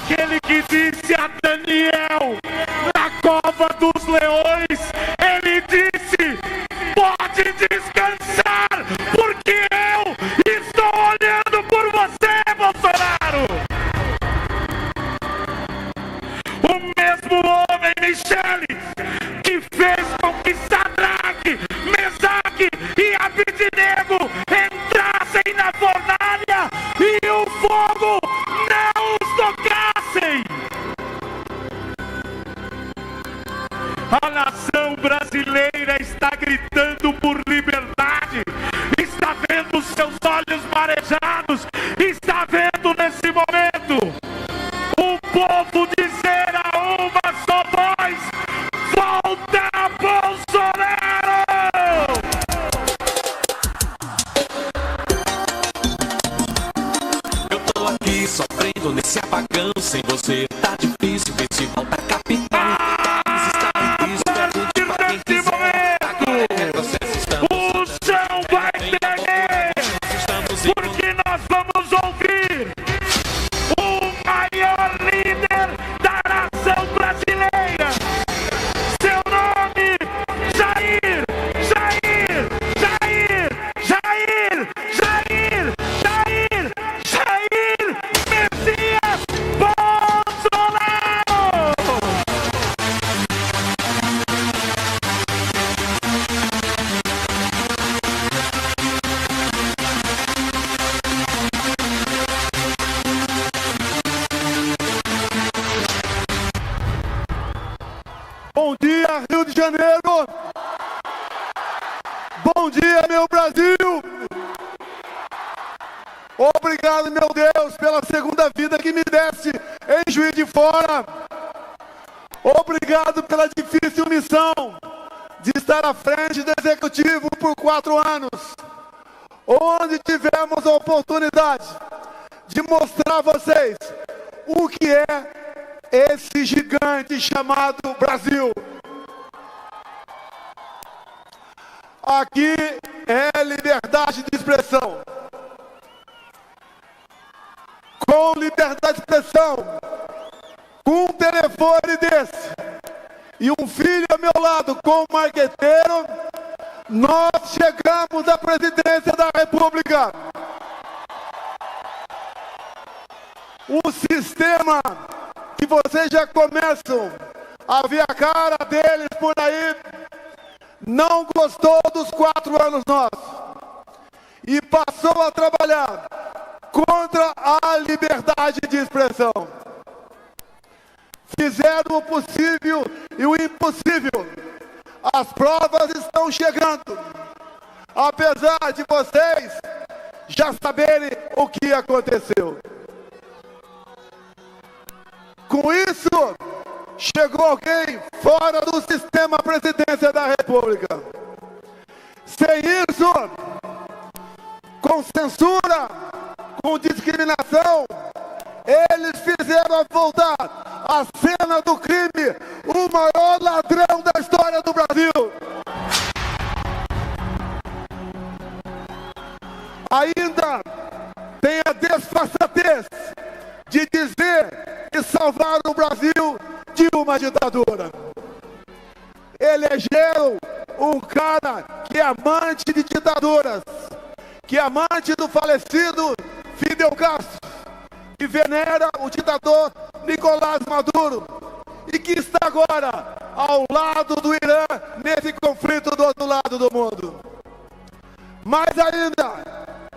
aquele que disse a Daniel na cova dos leões, ele disse: pode descansar, porque eu estou olhando por você, Bolsonaro. O mesmo homem, Michele, que fez com que Sadraque, Mesaque e Abednego entrassem na fornalha e o fogo não os tocassem. A nação brasileira está gritando por liberdade, está vendo seus olhos marejados, está vendo nesse momento o povo dizer a uma só voz: volta Bolsonaro! Eu tô aqui sofrendo nesse apagão, sem você tá difícil, vê se volta capitão. O chão vai tremer, porque nós vamos ouvir o maior líder da nação brasileira. Seu nome, Jair, Jair, Jair, Jair, Jair, Jair, Jair Messias Bolsonaro! Bom dia, Rio de Janeiro! Bom dia, meu Brasil! Obrigado, meu Deus, pela segunda vida que me desse em Juiz de Fora. Obrigado pela difícil missão de estar à frente do Executivo por 4 anos, onde tivemos a oportunidade de mostrar a vocês o que é esse gigante chamado Brasil. Aqui é liberdade de expressão. Com liberdade de expressão, com um telefone desse e um filho ao meu lado com um marqueteiro, nós chegamos à presidência da República. O sistema que vocês já começam a ver a cara deles por aí, não gostou dos 4 anos nossos e passou a trabalhar contra a liberdade de expressão. Fizeram o possível e o impossível. As provas estão chegando, apesar de vocês já saberem o que aconteceu. Com isso, chegou alguém fora do sistema presidência da República. Sem isso, com censura, com discriminação, eles fizeram voltar a cena do crime, o maior ladrão da história do Brasil. Ainda tem a desfaçatez de dizer que salvaram o Brasil de uma ditadura. Elegeram um cara que é amante de ditaduras, que é amante do falecido Fidel Castro, que venera o ditador Nicolás Maduro e que está agora ao lado do Irã nesse conflito do outro lado do mundo. Mas ainda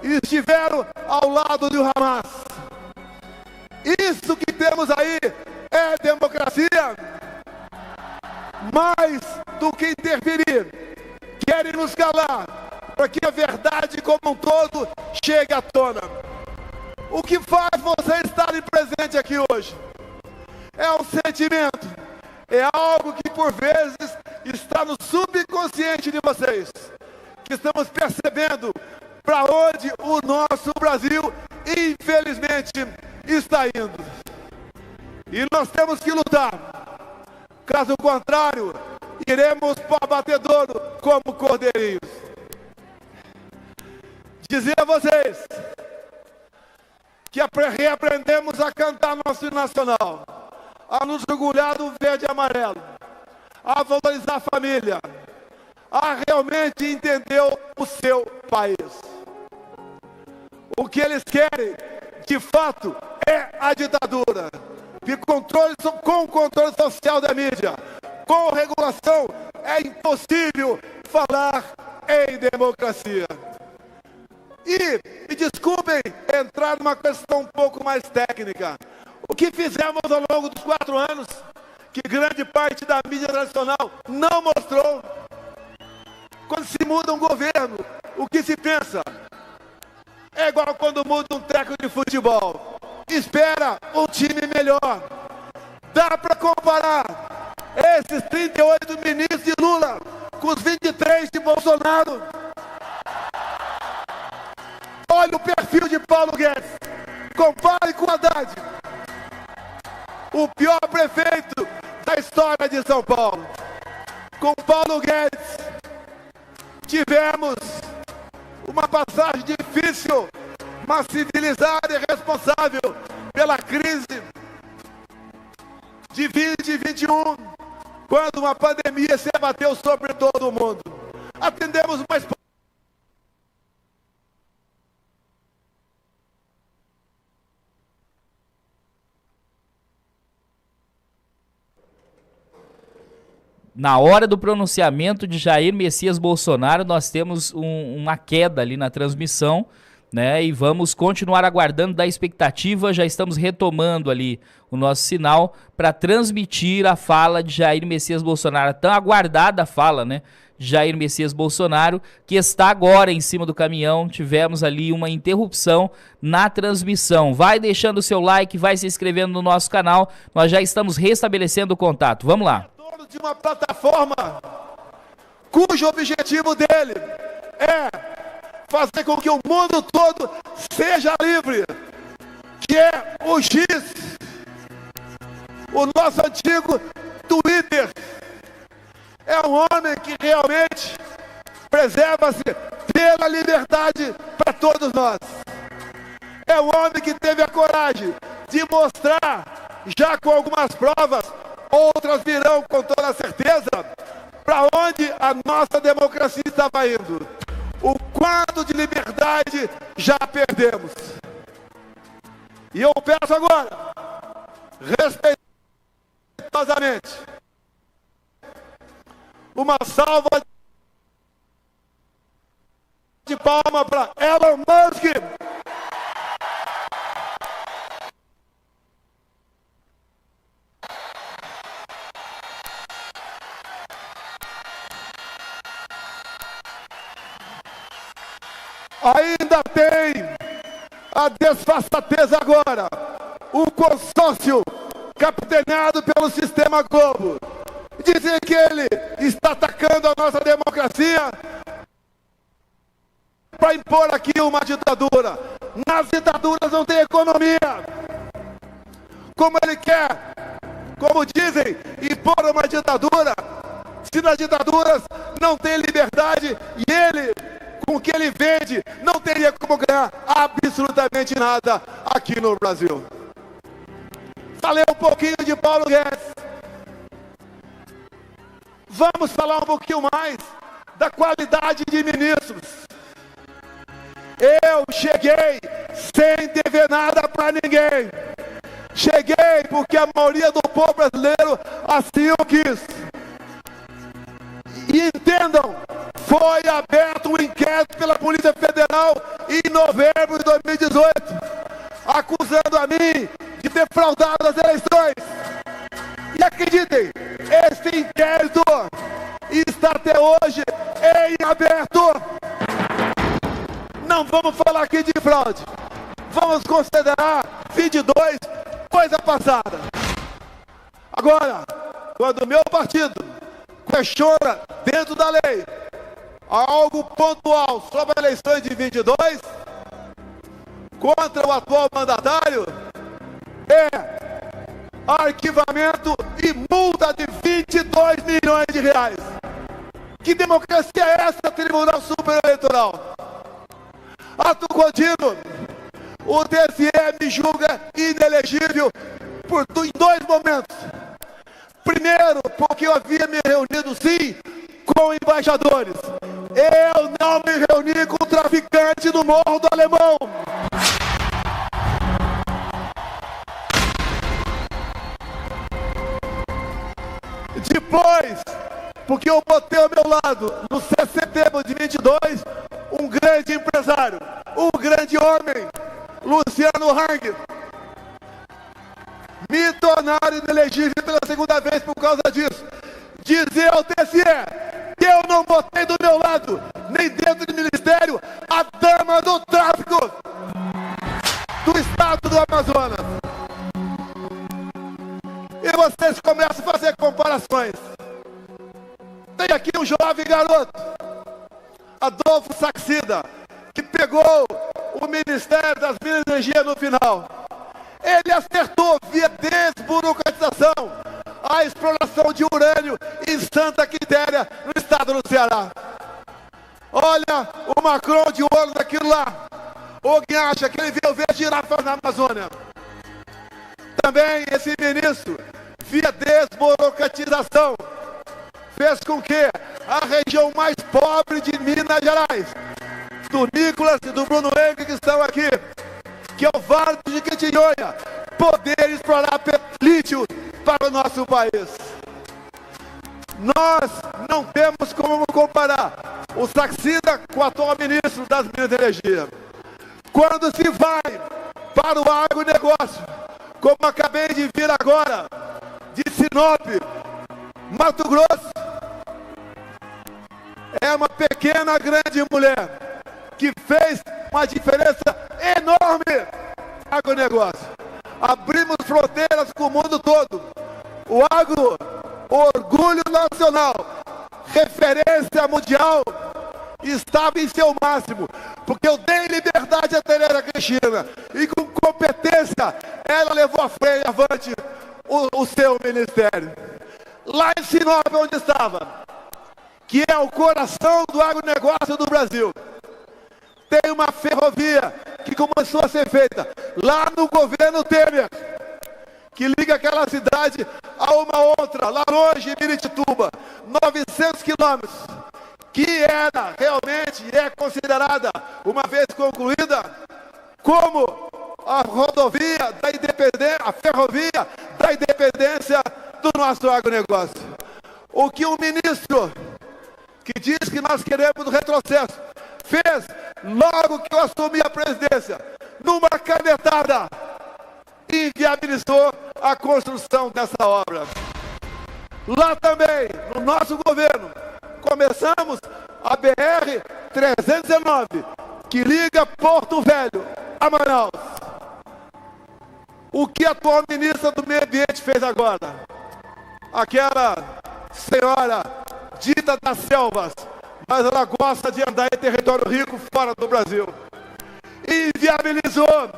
estiveram ao lado do Hamas. Isso que temos aí é democracia. Mais do que interferir, querem nos calar para que a verdade como um todo chegue à tona. O que faz você estar presente aqui hoje é um sentimento, é algo que por vezes está no subconsciente de vocês, que estamos percebendo para onde o nosso Brasil, infelizmente, está indo. E nós temos que lutar. Caso contrário, iremos para o abatedouro como cordeirinhos. Dizer a vocês que reaprendemos a cantar nosso hino nacional, a nos orgulhar do verde e amarelo, a valorizar a família, a realmente entender o seu país. O que eles querem, de fato, é a ditadura. E com controle social da mídia, com regulação, é impossível falar em democracia. E me desculpem entrar numa questão um pouco mais técnica. O que fizemos ao longo dos 4 anos, que grande parte da mídia tradicional não mostrou. Quando se muda um governo, o que se pensa? É igual quando muda um treco de futebol. Espera um time melhor. Dá para comparar esses 38 ministros de Lula com os 23 de Bolsonaro. Olha o perfil de Paulo Guedes. Compare com Haddad, o pior prefeito da história de São Paulo. Com Paulo Guedes, tivemos uma passagem difícil, mas civilizada e responsável pela crise de 2021, quando uma pandemia se abateu sobre todo o mundo. Atendemos mais. Na hora do pronunciamento de Jair Messias Bolsonaro, nós temos uma queda ali na transmissão, né? E vamos continuar aguardando da expectativa. Já estamos retomando ali o nosso sinal para transmitir a fala de Jair Messias Bolsonaro. Tão aguardada a fala, né? Jair Messias Bolsonaro, que está agora em cima do caminhão. Tivemos ali uma interrupção na transmissão. Vai deixando o seu like, vai se inscrevendo no nosso canal. Nós já estamos restabelecendo o contato. Vamos lá. De uma plataforma cujo objetivo dele é fazer com que o mundo todo seja livre, que é o X, o nosso antigo Twitter. É um homem que realmente preserva-se pela liberdade para todos nós. É um homem que teve a coragem de mostrar, já com algumas provas, outras virão com toda certeza, para onde a nossa democracia estava indo. O quadro de liberdade já perdemos. E eu peço agora, respeitosamente, uma salva de palmas para Elon Musk. Ainda tem a desfaçatez agora, o consórcio capitaneado pelo Sistema Globo. Dizem que ele está atacando a nossa democracia para impor aqui uma ditadura. Nas ditaduras não tem economia. Como ele quer, como dizem, impor uma ditadura, se nas ditaduras não tem liberdade e ele, com o que ele vende, não teria como ganhar absolutamente nada aqui no Brasil. Falei um pouquinho de Paulo Guedes. Vamos falar um pouquinho mais da qualidade de ministros. Eu cheguei sem dever nada para ninguém. Cheguei porque a maioria do povo brasileiro assim o quis. E entendam, foi aberto um inquérito pela Polícia Federal em novembro de 2018, acusando a mim de ter fraudado as eleições. E acreditem, esse inquérito está até hoje em aberto. Não vamos falar aqui de fraude. Vamos considerar 22 coisa passada. Agora, quando o meu partido questiona dentro da lei algo pontual sobre as eleições de 22 contra o atual mandatário, é arquivamento e multa de 22 milhões de reais. Que democracia é essa, Tribunal Superior Eleitoral? Ato contínuo. O TSE me julga inelegível em dois momentos. Primeiro, porque eu havia me reunido, sim, com embaixadores. Eu não me reuni com o traficante do Morro do Alemão. Depois, porque eu botei ao meu lado, no setembro de 22, um grande empresário, um grande homem, Luciano Hang. Me tornaram inelegível pela segunda vez por causa disso. Dizer ao TSE que eu não botei do meu lado, nem dentro do ministério, a dama do tráfico do estado do Amazonas. E vocês começam a fazer comparações. Tem aqui um jovem garoto, Adolfo Saxida, que pegou o Ministério das Minas e Energia no final. Ele acertou via desburocratização a exploração de urânio em Santa Quitéria, no estado do Ceará. Olha o Macron de olho naquilo lá. Alguém acha que ele veio ver girafas na Amazônia? Também esse ministro, via desburocratização, fez com que a região mais pobre de Minas Gerais, do Nicolas e do Bruno Henrique que estão aqui, que é o Vale de Jequitinhonha, poder explorar lítio para o nosso país. Nós não temos como comparar o Saxida com o atual ministro das Minas e Energia. Quando se vai para o agronegócio, como acabei de vir agora, de Sinop, Mato Grosso, é uma pequena, grande mulher que fez uma diferença enorme no agronegócio. Abrimos fronteiras com o mundo todo. O agro, orgulho nacional, referência mundial, estava em seu máximo, porque eu dei liberdade à Tereza Cristina e com competência ela levou à frente, avante o seu ministério. Lá em Sinop, onde estava, que é o coração do agronegócio do Brasil, tem uma ferrovia que começou a ser feita lá no governo Temer, que liga aquela cidade a uma outra, lá longe em Miritituba, 900 quilômetros, que era realmente e é considerada, uma vez concluída, como a rodovia da independência, a ferrovia da independência do nosso agronegócio. O que o ministro, que diz que nós queremos retrocesso, fez logo que eu assumi a presidência, numa canetada, inviabilizou a construção dessa obra. Lá também, no nosso governo, começamos a BR-319, que liga Porto Velho a Manaus. O que a atual ministra do Meio Ambiente fez agora? Aquela senhora dita das selvas, mas ela gosta de andar em território rico fora do Brasil. Inviabilizou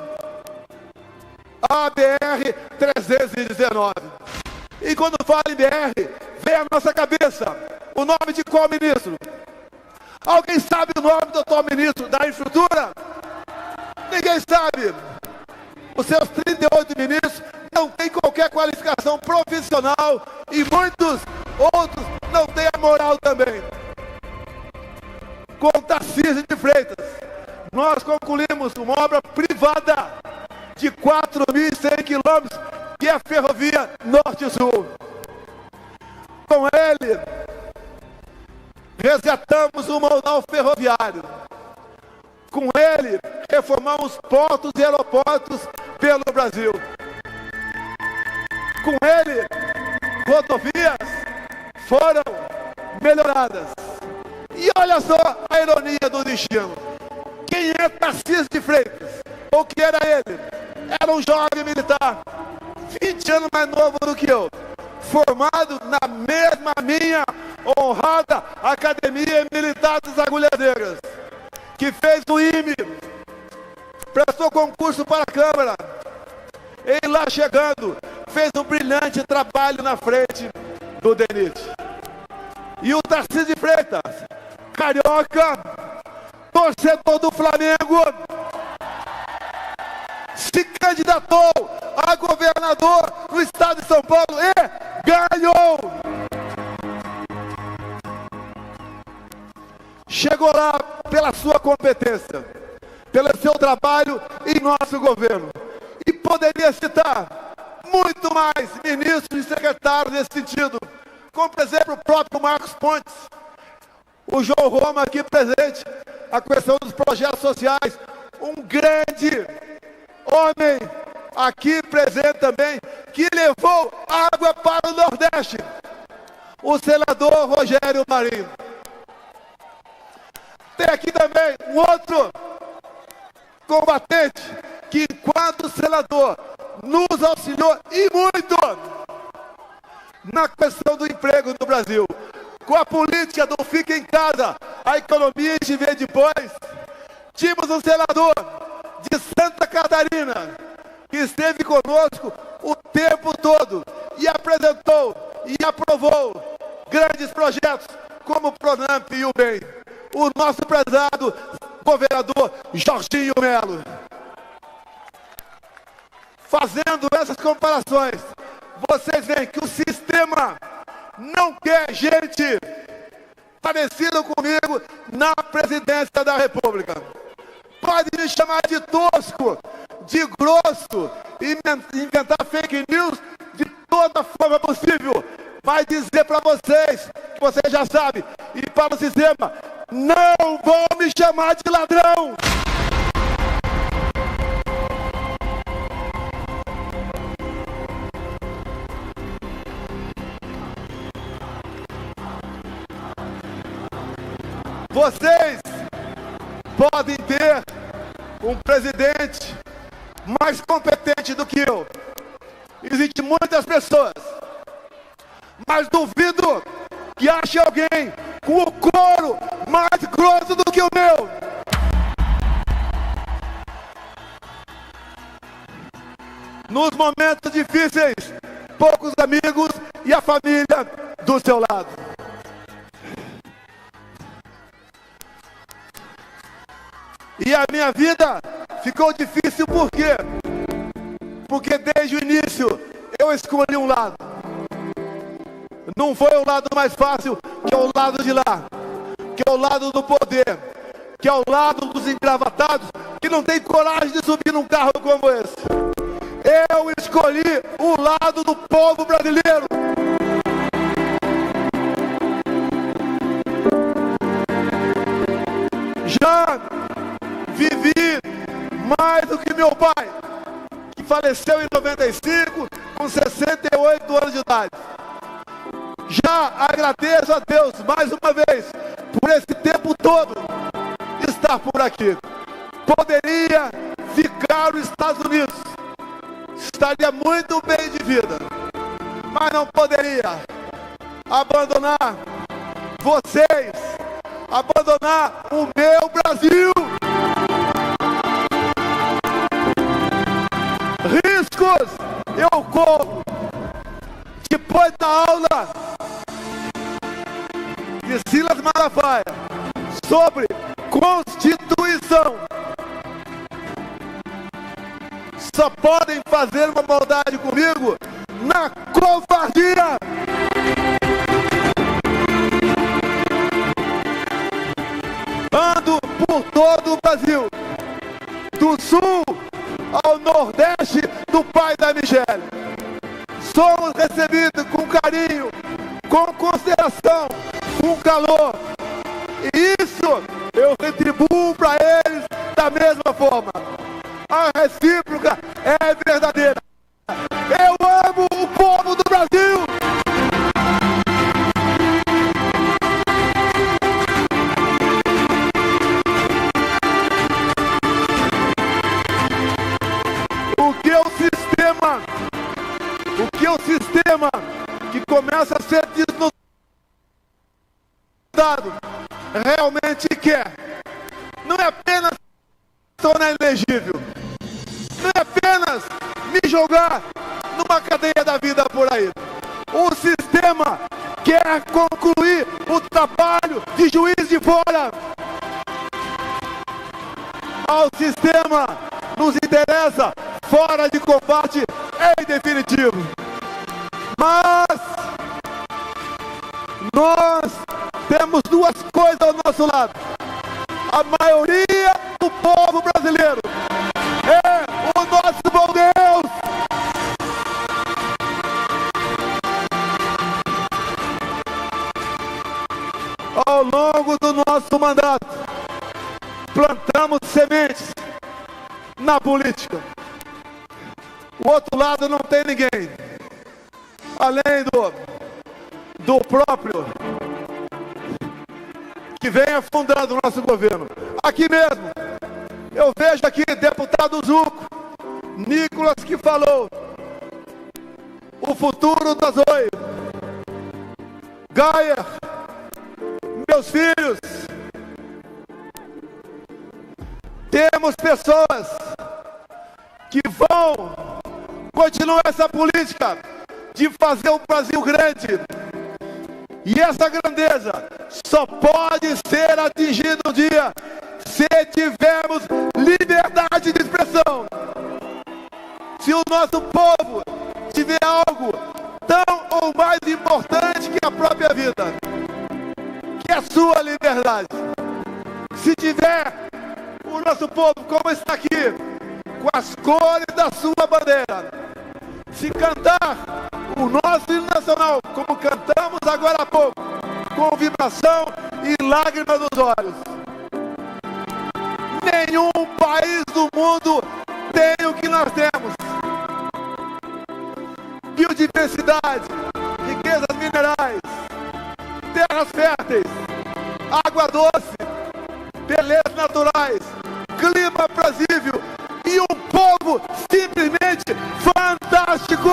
a BR-319. E quando fala em BR, vem à nossa cabeça o nome de qual ministro? Alguém sabe o nome do atual ministro da Infraestrutura? Ninguém sabe. Os seus 38 ministros não têm qualquer qualificação profissional e muitos outros não têm a moral também. Com Tarcísio de Freitas, nós concluímos uma obra privada de 4.100 quilômetros, que é a ferrovia Norte-Sul. Com ele, resgatamos o modal ferroviário. Com ele, reformamos portos e aeroportos pelo Brasil. Com ele, rodovias foram melhoradas. E olha só a ironia do destino. Quem é Tarcísio de Freitas? Ou que era ele? Era um jovem militar, 20 anos mais novo do que eu, formado na mesma minha honrada Academia Militar das Agulhas Negras, que fez o IME, prestou concurso para a Câmara, e lá chegando, fez um brilhante trabalho na frente do DENIT. E o Tarcísio de Freitas, carioca, torcedor do Flamengo, se candidatou a governador no estado de São Paulo e ganhou. Chegou lá pela sua competência, pelo seu trabalho em nosso governo. E poderia citar muito mais ministros e secretários nesse sentido, como por exemplo o próprio Marcos Pontes, o João Roma aqui presente, a questão dos projetos sociais, um grande homem aqui presente também, que levou água para o Nordeste, o senador Rogério Marinho. Tem aqui também um outro combatente que, enquanto senador, nos auxiliou e muito na questão do emprego no Brasil. Com a política do fica em casa, a economia se vê depois. Tínhamos um senador de Santa Catarina que esteve conosco o tempo todo e apresentou e aprovou grandes projetos como o Pronamp e o BEM. O nosso prezado governador Jorginho Melo. Fazendo essas comparações, vocês veem que o sistema não quer gente parecida comigo na presidência da República. Pode me chamar de tosco, de grosso, inventar fake news de toda forma possível, mas dizer para vocês, que vocês já sabem, e para o sistema, não vão me chamar de ladrão. Vocês podem ter um presidente mais competente do que eu. Existem muitas pessoas, mas duvido que ache alguém com o couro mais grosso do que o meu. Nos momentos difíceis, poucos amigos e a família do seu lado. E a minha vida ficou difícil por quê? Porque desde o início eu escolhi um lado. Não foi o lado mais fácil, que é o lado de lá, que é o lado do poder, que é o lado dos engravatados, que não tem coragem de subir num carro como esse. Eu escolhi o lado do povo brasileiro. Já vivi mais do que meu pai, que faleceu em 95, com 68 anos de idade. Já agradeço a Deus, mais uma vez, por esse tempo todo, estar por aqui. Poderia ficar nos Estados Unidos, estaria muito bem de vida, mas não poderia abandonar vocês, abandonar o meu Brasil. Riscos eu corro. Depois da aula de Silas Malafaia sobre Constituição, só podem fazer uma maldade comigo na covardia. Ando por todo o Brasil, do sul ao nordeste do pai da Michele. Somos recebidos com carinho, com consideração, com calor. E isso eu retribuo para eles da mesma forma. A recíproca é verdadeira. Eu amo o povo do Brasil. O sistema que começa a ser desnudado realmente quer. Não é apenas tornar inelegível. Não é apenas me jogar numa cadeia da vida por aí. O sistema quer concluir o trabalho de Juiz de Fora. Ao sistema nos interessa fora de combate em definitivo. Mas nós temos duas coisas ao nosso lado. A maioria do povo brasileiro é o nosso bom Deus. Ao longo do nosso mandato, plantamos sementes na política. O outro lado não tem ninguém, além do próprio, que vem afundando o nosso governo. Aqui mesmo, eu vejo aqui deputado Zuco, Nicolas, que falou o futuro das Oi, Gaia, meus filhos. Temos pessoas que vão continuar essa política de fazer o Brasil grande. E essa grandeza só pode ser atingida um dia se tivermos liberdade de expressão. Se o nosso povo tiver algo tão ou mais importante que a própria vida, que é a sua liberdade. Se tiver o nosso povo como está aqui, com as cores da sua bandeira, se cantar o nosso hino nacional, como cantamos agora há pouco, com vibração e lágrimas nos olhos. Nenhum país do mundo tem o que nós temos. Biodiversidade, riquezas minerais, terras férteis, água doce, belezas naturais, clima aprazível e um povo simplesmente fantástico.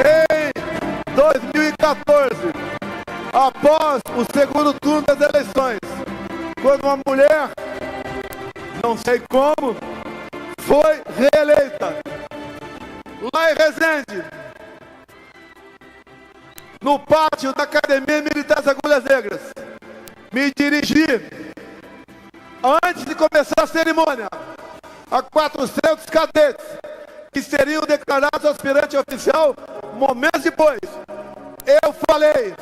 Em 2014, após o segundo turno das eleições, quando uma mulher, não sei como, foi reeleita, lá em Resende, no pátio da Academia Militar das Agulhas Negras, me dirigi, antes de começar a cerimônia, a 400 cadetes que seriam declarados aspirante oficial. Momentos depois, eu falei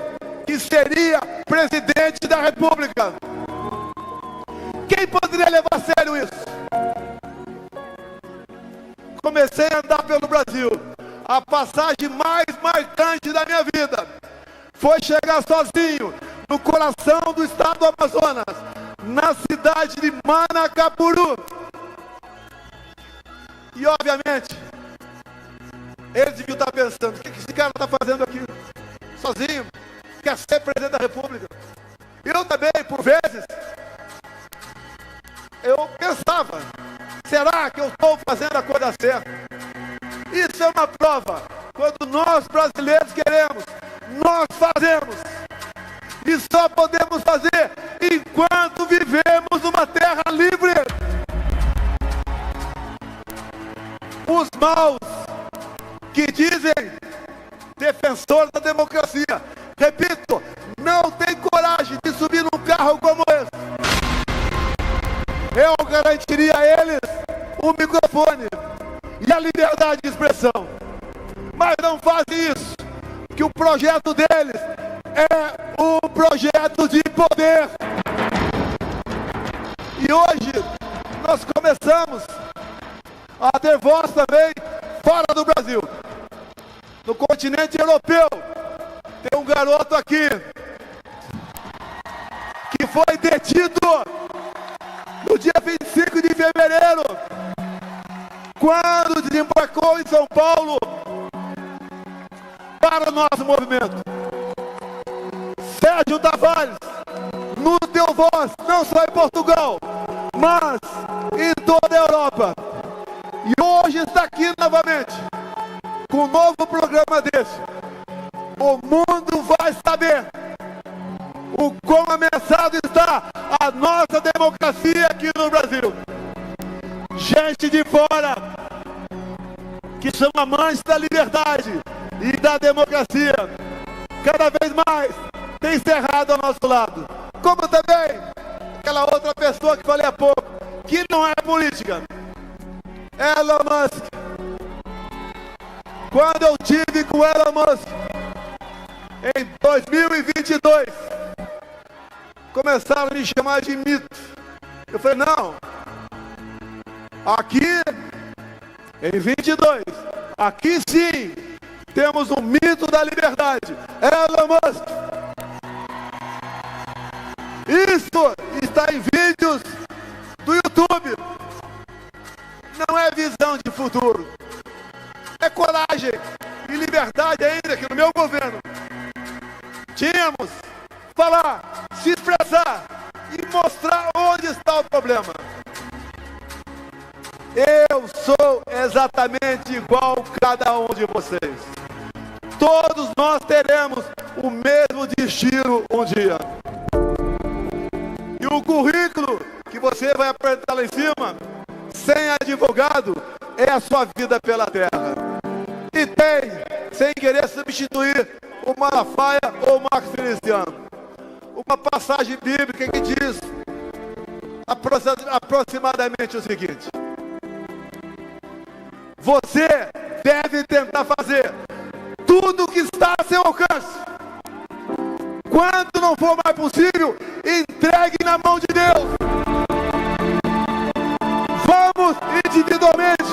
que seria presidente da República. Quem poderia levar a sério isso? Comecei a andar pelo Brasil. A passagem mais marcante da minha vida foi chegar sozinho no coração do estado do Amazonas, na cidade de Manacapuru. E obviamente, eles deviam estar pensando: o que esse cara está fazendo aqui? Sozinho? Quer ser presidente da República? Eu também, por vezes, eu pensava: será que eu estou fazendo a coisa certa? Isso é uma prova. Quando nós brasileiros queremos, nós fazemos. E só podemos fazer enquanto vivemos numa terra livre. Os maus que dizem defensor da democracia, repito, não tem coragem de subir num carro como esse. Eu garantiria a eles o microfone e a liberdade de expressão. Mas não fazem isso, que o projeto deles é um projeto de poder. E hoje nós começamos a ter voz também fora do Brasil. No continente europeu, tem um garoto aqui que foi detido no dia 25 de fevereiro, quando desembarcou em São Paulo para o nosso movimento. Sérgio Tavares nos deu voz, não só em Portugal, mas em toda a Europa. E hoje está aqui novamente, com um novo programa desse. O mundo vai saber o quão ameaçado está a nossa democracia aqui no Brasil. Gente de fora, que são amantes da liberdade e da democracia, cada vez mais tem cerrado ao nosso lado. Como também aquela outra pessoa que falei há pouco, que não é política, Elon Musk. Quando eu tive com Elon Musk em 2022, começaram a me chamar de mito. Eu falei, não, aqui em 22, aqui sim temos um mito da liberdade, Elon Musk. Isso está em vídeos do YouTube. Não é visão de futuro, é coragem e liberdade ainda que no meu governo tínhamos falar, se expressar e mostrar onde está o problema. Eu sou exatamente igual a cada um de vocês. Todos nós teremos o mesmo destino um dia. E o currículo que você vai apresentar lá em cima, sem advogado, é a sua vida pela terra. E tem, sem querer substituir o Malafaia ou o Marcos Feliciano, uma passagem bíblica que diz aproximadamente o seguinte: você deve tentar fazer tudo o que está a seu alcance. Quando não for mais possível, entregue na mão de Deus. Vamos individualmente,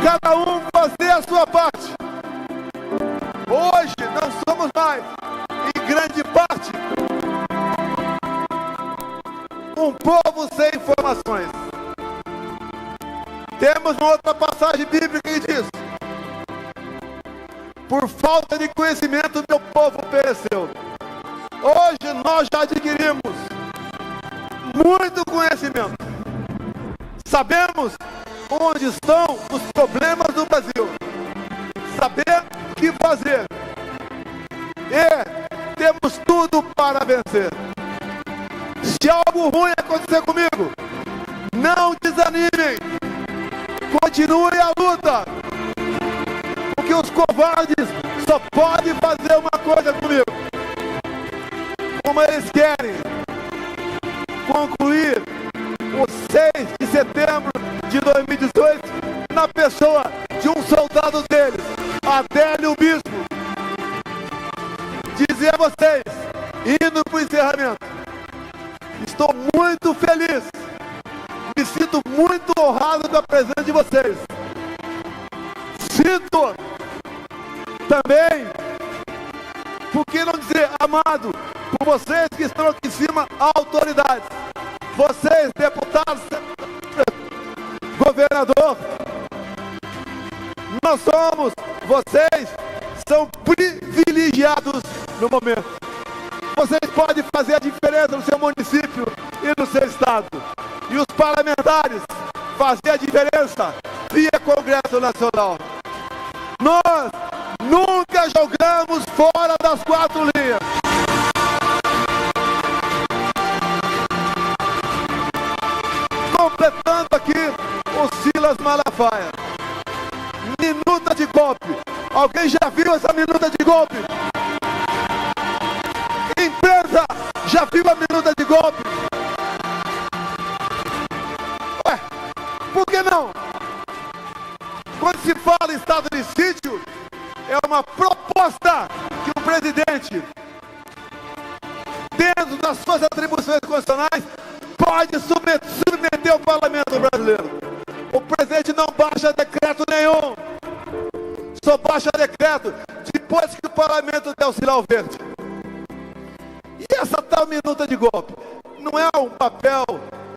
cada um fazer a sua parte. Hoje não somos mais, em grande parte, um povo sem informações. Temos uma outra passagem bíblica que diz: por falta de conhecimento, meu povo pereceu. Hoje nós já adquirimos muito conhecimento. Sabemos onde estão os problemas do Brasil. Sabemos o que fazer. E temos tudo para vencer. Se algo ruim acontecer comigo, não desanimem. Continue a luta. Porque os covardes só podem fazer uma coisa comigo. Como eles querem concluir o 6 de setembro de 2018 na pessoa de um soldado deles, Adélio Bispo. Dizer a vocês, indo para o encerramento, estou muito feliz, me sinto muito honrado com a presença de vocês. Sinto também, por que não dizer amado, por vocês que estão aqui em cima, autoridades, vocês, deputados, governador, nós somos, vocês são privilegiados no momento. Vocês podem fazer a diferença no seu município e no seu estado. E os parlamentares fazer a diferença via Congresso Nacional. Nós nunca jogamos fora das quatro linhas. Completando aqui o Silas Malafaia. Minuta de golpe. Alguém já viu essa minuta de golpe? Empresa, já viu a minuta de golpe? Ué, por que não? Quando se fala em estado de sítio, é uma proposta que o presidente, dentro das suas atribuições constitucionais, pode submeter ao parlamento brasileiro. O presidente não baixa decreto nenhum. Só baixa decreto depois que o parlamento der o sinal verde. E essa tal minuta de golpe não é um papel,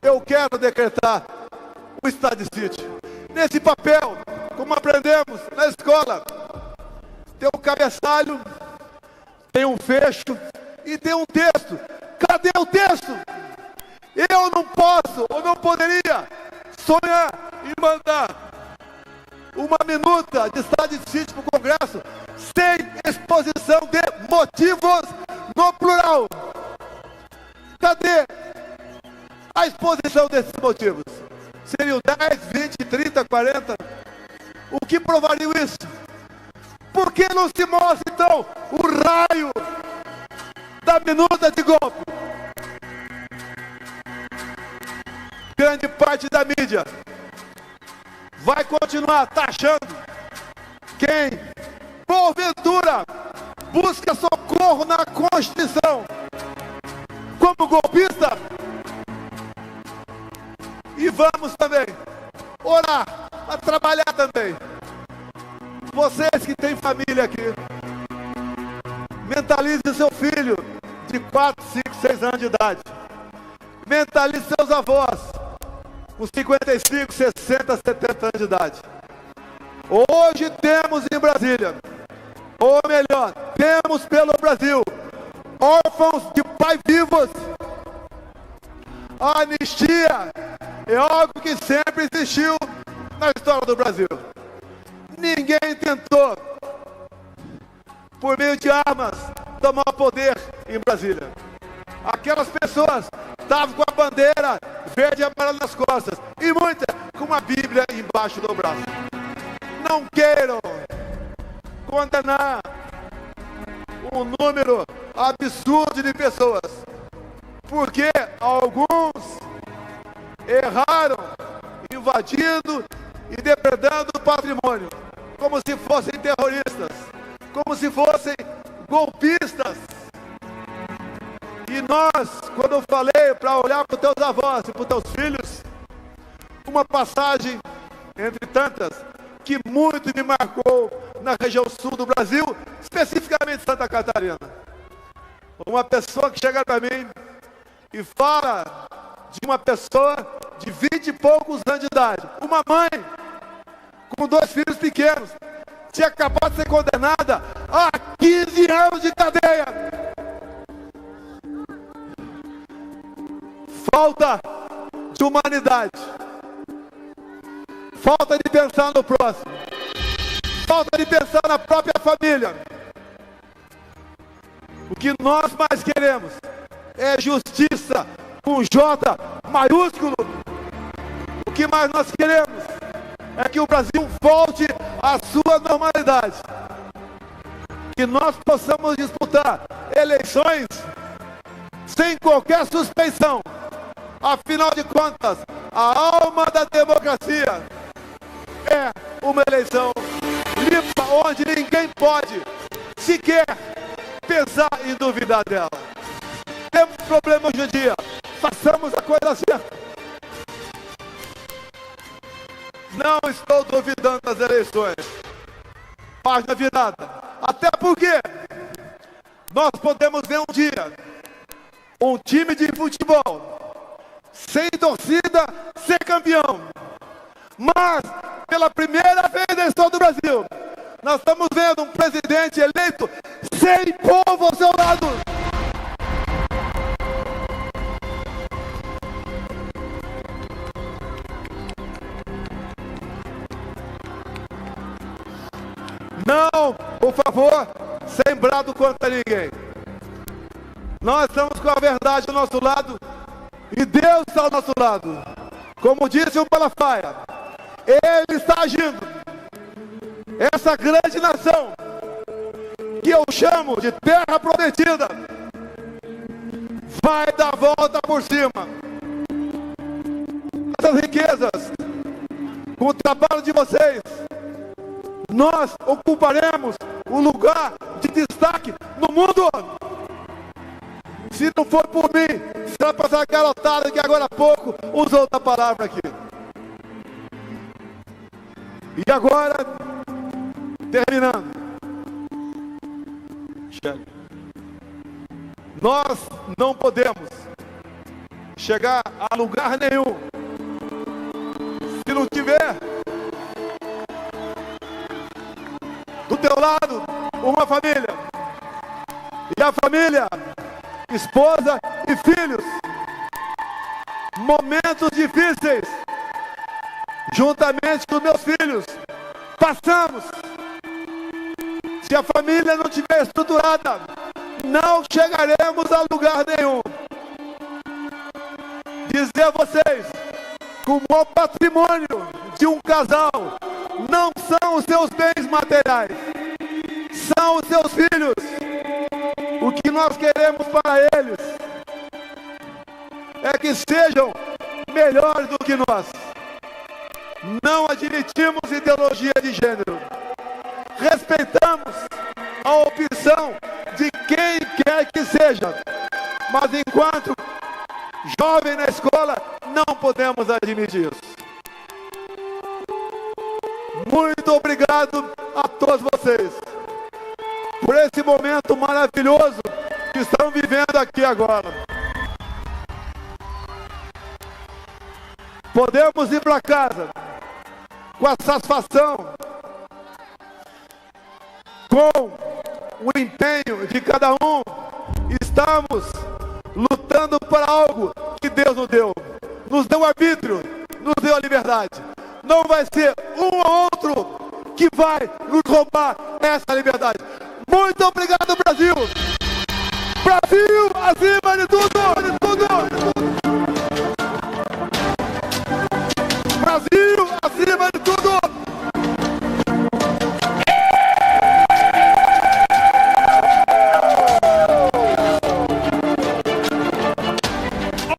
eu quero decretar o estado de sítio. Nesse papel, como aprendemos na escola, tem um cabeçalho, tem um fecho e tem um texto. Cadê o texto? Eu não posso, ou não poderia, sonhar e mandar uma minuta de estado de sítio para o Congresso sem exposição de motivos no plural. Cadê a exposição desses motivos? Seriam 10, 20, 30, 40? O que provaria isso? Por que não se mostra então são o raio da minuta de golpe. Grande parte da mídia vai continuar taxando quem, porventura, busca socorro na Constituição como golpista. E vamos também orar, a trabalhar também. Vocês que têm família aqui, mentalize seu filho de 4, 5, 6 anos de idade. Mentalize seus avós com 55, 60, 70 anos de idade. Hoje temos em Brasília, ou melhor, temos pelo Brasil, órfãos de pais vivos. A anistia é algo que sempre existiu na história do Brasil. Ninguém tentou, por meio de armas, tomar poder em Brasília. Aquelas pessoas estavam com a bandeira verde e amarela nas costas, e muitas com uma Bíblia embaixo do braço. Não queiram condenar um número absurdo de pessoas, porque alguns erraram, invadindo e depredando o patrimônio, como se fossem terroristas, como se fossem golpistas. E nós, quando eu falei para olhar para os teus avós e para os teus filhos, uma passagem entre tantas que muito me marcou na região sul do Brasil, especificamente Santa Catarina. Uma pessoa que chega para mim e fala de uma pessoa de 20 e poucos anos de idade, uma mãe com 2 filhos pequenos, tinha acabado de ser condenada a 15 anos de cadeia. Falta de humanidade, falta de pensar no próximo, falta de pensar na própria família. O que nós mais queremos é justiça com J maiúsculo. O que mais nós queremos é que o Brasil volte à sua normalidade, que nós possamos disputar eleições sem qualquer suspeição. Afinal de contas, a alma da democracia é uma eleição limpa, onde ninguém pode sequer pensar em duvidar dela. Temos problema hoje em dia, façamos a coisa certa. Não estou duvidando das eleições. Página virada. Até porque nós podemos ver um dia um time de futebol sem torcida ser campeão. Mas, pela primeira vez na história do Brasil, nós estamos vendo um presidente eleito sem povo ao seu lado. Não, por favor, sem brado contra ninguém. Nós estamos com a verdade ao nosso lado e Deus está ao nosso lado. Como disse o Malafaia, Ele está agindo. Essa grande nação, que eu chamo de terra prometida, vai dar a volta por cima. Essas riquezas, com o trabalho de vocês, nós ocuparemos um lugar de destaque no mundo. Se não for por mim, será para essa garotada que agora há pouco usou outra palavra aqui. E agora, terminando, nós não podemos chegar a lugar nenhum se não tiver do teu lado uma família, e a família, esposa e filhos. Momentos difíceis, juntamente com meus filhos, passamos. Se a família não estiver estruturada, não chegaremos a lugar nenhum. Dizer a vocês que o maior patrimônio de um casal não são os seus bens materiais, são os seus filhos. O que nós queremos para eles é que sejam melhores do que nós. Não admitimos ideologia de gênero. Respeitamos a opção de quem quer que seja. Mas enquanto jovem na escola, não podemos admitir isso. Muito obrigado a todos vocês por esse momento maravilhoso que estão vivendo aqui agora. Podemos ir para casa com a satisfação, com o empenho de cada um. Estamos lutando por algo que Deus nos deu arbítrio, nos deu a liberdade. Não vai ser um ou outro que vai nos roubar essa liberdade. Muito obrigado, Brasil! Brasil acima de tudo!